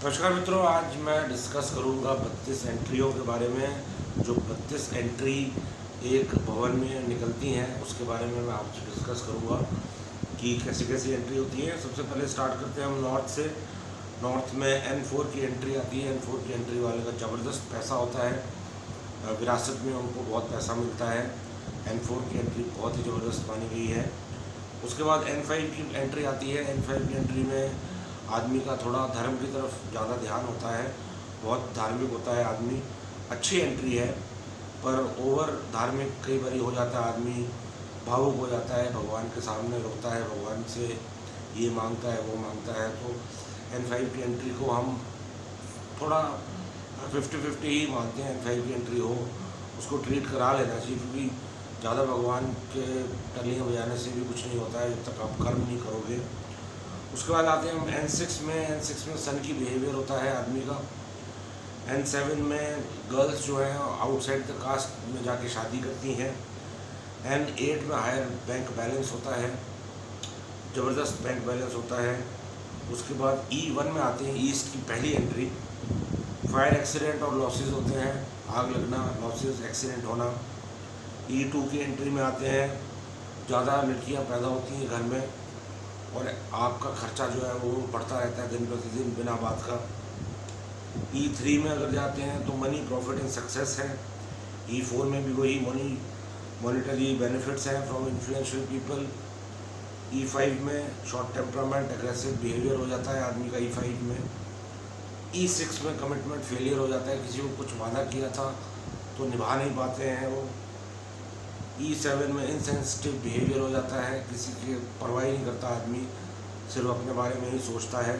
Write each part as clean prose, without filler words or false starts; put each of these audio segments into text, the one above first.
नमस्कार मित्रों, आज मैं डिस्कस करूंगा 32 एंट्रियों के बारे में। जो 32 एंट्री एक भवन में निकलती हैं उसके बारे में मैं आपसे डिस्कस करूंगा कि कैसी कैसी एंट्री होती है। सबसे पहले स्टार्ट करते हैं हम नॉर्थ से। नॉर्थ में N4 की एंट्री आती है। N4 की एंट्री वाले का ज़बरदस्त पैसा होता है, विरासत में उनको बहुत पैसा मिलता है। N4 की एंट्री बहुत ही ज़बरदस्त मानी गई है। उसके बाद N5 की एंट्री आती है। N5 की एंट्री में आदमी का थोड़ा धर्म की तरफ ज़्यादा ध्यान होता है, बहुत धार्मिक होता है आदमी। अच्छी एंट्री है, पर ओवर धार्मिक कई बार हो जाता है, आदमी भावुक हो जाता है, भगवान के सामने रोता है, भगवान से ये मांगता है वो मांगता है। तो N5 की एंट्री को हम थोड़ा 50-50 ही मानते हैं। N5 की एंट्री हो उसको ट्रीट करा लेना चाहिए, क्योंकि ज़्यादा भगवान के टलियाँ बजाने से भी कुछ नहीं होता है जब तक आप कर्म नहीं करोगे। उसके बाद आते हैं हम N6 में। N6 में सन की बिहेवियर होता है आदमी का। N7 में गर्ल्स जो हैं आउटसाइड द कास्ट में जाके शादी करती हैं। N8 में हायर बैंक बैलेंस होता है, ज़बरदस्त बैंक बैलेंस होता है। उसके बाद E1 में आते हैं, ईस्ट की पहली एंट्री। फायर एक्सीडेंट और लॉसेस होते हैं, आग लगना, लॉसेस, एक्सीडेंट होना। E2 की एंट्री में आते हैं, ज़्यादा लड़कियां पैदा होती हैं घर में और आपका खर्चा जो है वो बढ़ता रहता है दिन प्रतिदिन बिना बात का। E3 में अगर जाते हैं तो मनी, प्रॉफिट एंड सक्सेस है। E4 में भी वही मॉनिटरी बेनिफिट्स हैं फ्रॉम इन्फ्लुएंशियल पीपल। E5 में शॉर्ट टेम्परामेंट, एग्रेसिव बिहेवियर हो जाता है आदमी का E5 में। E6 में कमिटमेंट फेलियर हो जाता है, किसी को कुछ वादा किया था तो निभा नहीं पाते हैं वो। E7 में इनसेंसिटिव बिहेवियर हो जाता है, किसी की परवाह नहीं करता आदमी, सिर्फ अपने बारे में ही सोचता है।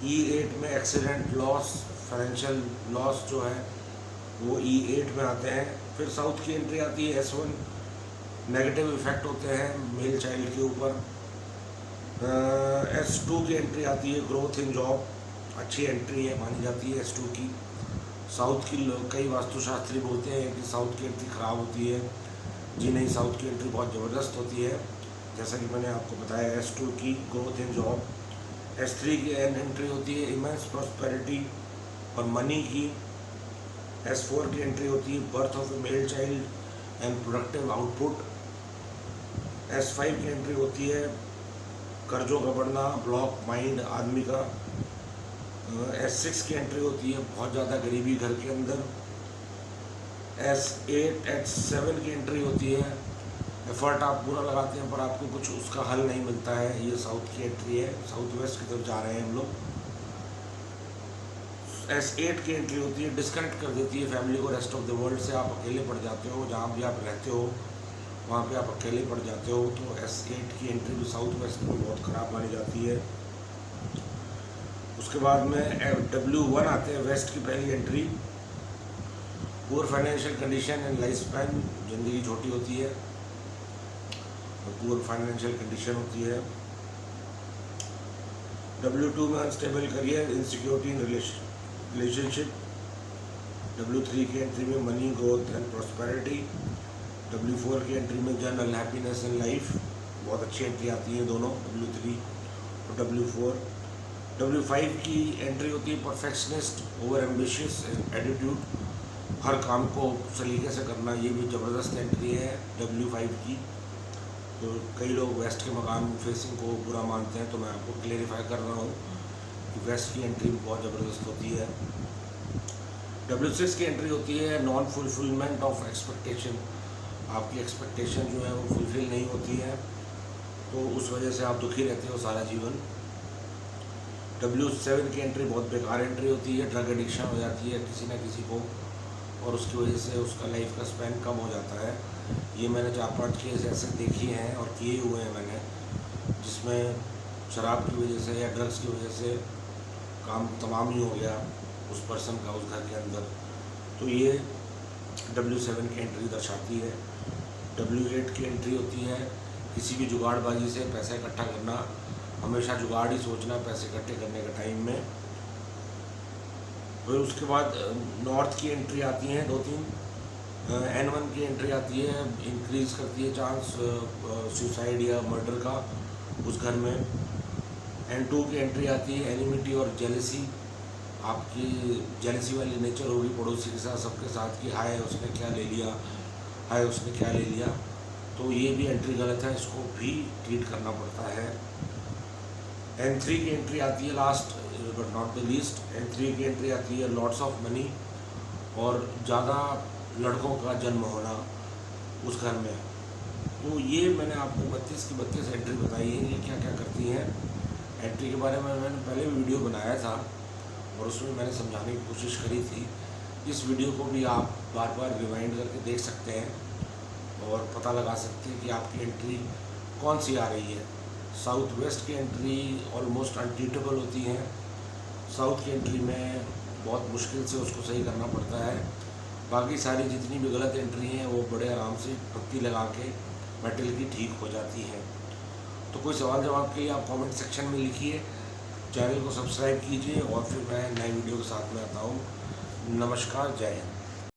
E8 में एक्सीडेंट, लॉस, फाइनेंशियल लॉस जो है वो E8 में आते हैं। फिर साउथ की एंट्री आती है S1। नेगेटिव इफेक्ट होते हैं मेल चाइल्ड के ऊपर। S2 की एंट्री आती है, ग्रोथ इन जॉब, अच्छी एंट्री है मानी जाती है S2 की। साउथ की कई वास्तुशास्त्री बोलते हैं कि साउथ की एंट्री ख़राब होती है। जी नहीं, साउथ की एंट्री बहुत ज़बरदस्त होती है, जैसा कि मैंने आपको बताया। S2 की ग्रोथ इन जॉब। S3 की एंट्री होती है इमेंस प्रॉस्पेरिटी और मनी की। S4 की एंट्री होती है birth of A male child and productive output. S5 की एंट्री होती है कर्जों का बढ़ना, ब्लॉक माइंड आदमी का। S6 की एंट्री होती है बहुत ज़्यादा गरीबी घर के अंदर। S8, S7 की एंट्री होती है एफर्ट आप पूरा लगाते हैं पर आपको कुछ उसका हल नहीं मिलता है। ये साउथ की एंट्री है, साउथ वेस्ट की तरफ जा रहे हैं हम लोग। S8 की एंट्री होती है डिस्कनेक्ट कर देती है फैमिली को रेस्ट ऑफ द वर्ल्ड से। आप अकेले पड़ जाते हो, जहाँ भी आप रहते हो वहाँ पे आप अकेले पड़ जाते हो। तो S8 की एंट्री भी साउथ वेस्ट में बहुत ख़राब मानी जाती है। उसके बाद में W1 आते हैं, वेस्ट की पहली entry. Poor financial condition and life span, ज़िंदगी छोटी होती है, पुअर फाइनेंशियल कंडीशन होती है। W2 में unstable career, insecurity in relationship. W3 की एंट्री में money, growth and prosperity. W4 की एंट्री में जनरल हैप्पीनेस इन लाइफ, बहुत अच्छी एंट्री आती है दोनों, W3 और W4। W5 की एंट्री होती है परफेक्शनिस्ट, ओवर एम्बिशियस एटीट्यूड, हर काम को सलीके से करना, ये भी ज़बरदस्त एंट्री है W5 की। तो कई लोग वेस्ट के मकान फेसिंग को बुरा मानते हैं, तो मैं आपको क्लेरिफाई कर रहा हूँ कि वेस्ट की एंट्री बहुत ज़बरदस्त होती है। W6 की एंट्री होती है नॉन फुलफिलमेंट ऑफ एक्सपेक्टेशन, आपकी एक्सपेक्टेशन जो है वो फुलफिल नहीं होती है, तो उस वजह से आप दुखी रहते हो सारा जीवन। W7 की एंट्री बहुत बेकार एंट्री होती है, ड्रग एडिक्शन हो जाती है किसी न किसी को और उसकी वजह से उसका लाइफ का स्पैन कम हो जाता है। ये मैंने 4-5 केस ऐसे देखे हैं और किए हुए हैं मैंने, जिसमें शराब की वजह से या ड्रग्स की वजह से काम तमाम ही हो गया उस पर्सन का उस घर के अंदर। तो ये W7 की एंट्री दर्शाती है। W8 की एंट्री होती है किसी भी जुगाड़बाजी से पैसा इकट्ठा करना, हमेशा जुगाड़ ही सोचना पैसे इकट्ठे करने के टाइम में। फिर उसके बाद नॉर्थ की एंट्री आती हैं 2-3। N1 की एंट्री आती है, इंक्रीज़ करती है चांस सुसाइड या मर्डर का उस घर में। N2 की एंट्री आती है एनिमिटी और जेलसी। आपकी जेलसी वाली नेचर होगी पड़ोसी के साथ, सबके साथ कि हाय उसने क्या ले लिया, हाय उसने क्या ले लिया। तो ये भी एंट्री गलत है, इसको भी ट्रीट करना पड़ता है। N3 की एंट्री आती है last but not the least. N3 की एंट्री आती है लॉट्स ऑफ मनी और ज़्यादा लड़कों का जन्म होना उस घर में। तो ये मैंने आपको 32 की 32 एंट्री बताई है, ये क्या क्या करती हैं। एंट्री के बारे में मैंने पहले वीडियो बनाया था और उसमें मैंने समझाने की कोशिश करी थी। इस वीडियो को भी आप बार बार रिवाइंड करके देख सकते हैं और पता लगा सकते हैं कि आपकी एंट्री कौन सी आ रही है। साउथ वेस्ट की एंट्री ऑलमोस्ट अनट्रीटेबल होती हैं। साउथ की एंट्री में बहुत मुश्किल से उसको सही करना पड़ता है। बाकी सारी जितनी भी गलत एंट्री हैं वो बड़े आराम से पत्ती लगा के मेटल की ठीक हो जाती हैं। तो कोई सवाल जवाब के लिए आप कमेंट सेक्शन में लिखिए, चैनल को सब्सक्राइब कीजिए और फिर मैं नए वीडियो के साथ में आता हूँ। नमस्कार, जय हिंद।